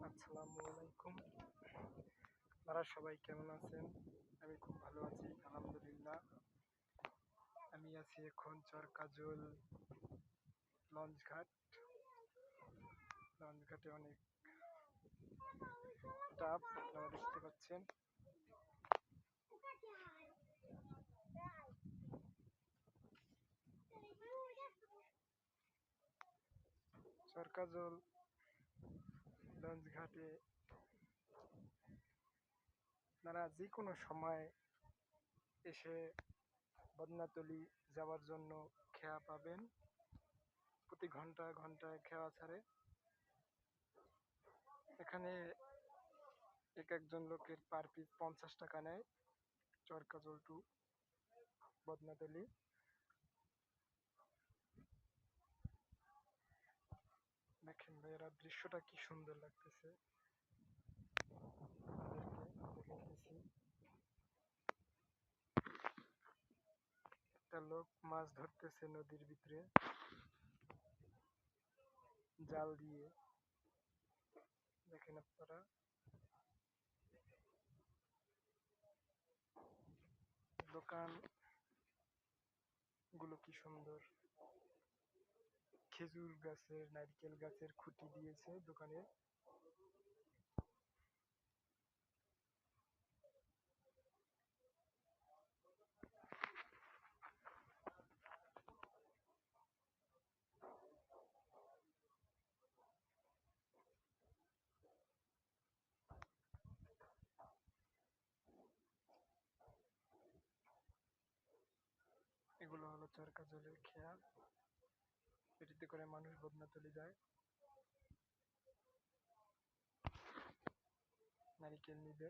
আসসালামু আলাইকুম। আপনারা সবাই কেমন আছেন? আমি খুব ভালো আছি, আলহামদুলিল্লাহ। আমি আছি এখন চরকাজল লঞ্চঘাট। লঞ্চঘাটে অনেক স্টাফ আপনারা দেখতে পাচ্ছেন। চরকাজল লঞ্চঘাটে আপনারা যে কোনো সময় এসে বদনাতলি যাওয়ার জন্য খেয়া পাবেন। প্রতি ঘন্টায় ঘন্টায় খেয়া ছাড়ে। এখানে একজন লোকের পার পিস 50 টাকা নেয় চরকাজল টু বদনাতলি। দেখেন ভাইয়েরা, দৃশ্যটা কি সুন্দর লাগতেছে। দেখাইতেছি, একটা লোক মাছ ধরতেছে নদীর ভিতরে জাল দিয়ে। দেখেন আপনারা, দোকান গুলো কি সুন্দর। খেজুর গাছের, নারকেল গাছের খুঁটি দিয়েছে দোকানে। এগুলো হলো চরকাজলের খেয়া। এটিতে করে মানুষ বদনাতলি যায়, নারিকেল নিবে।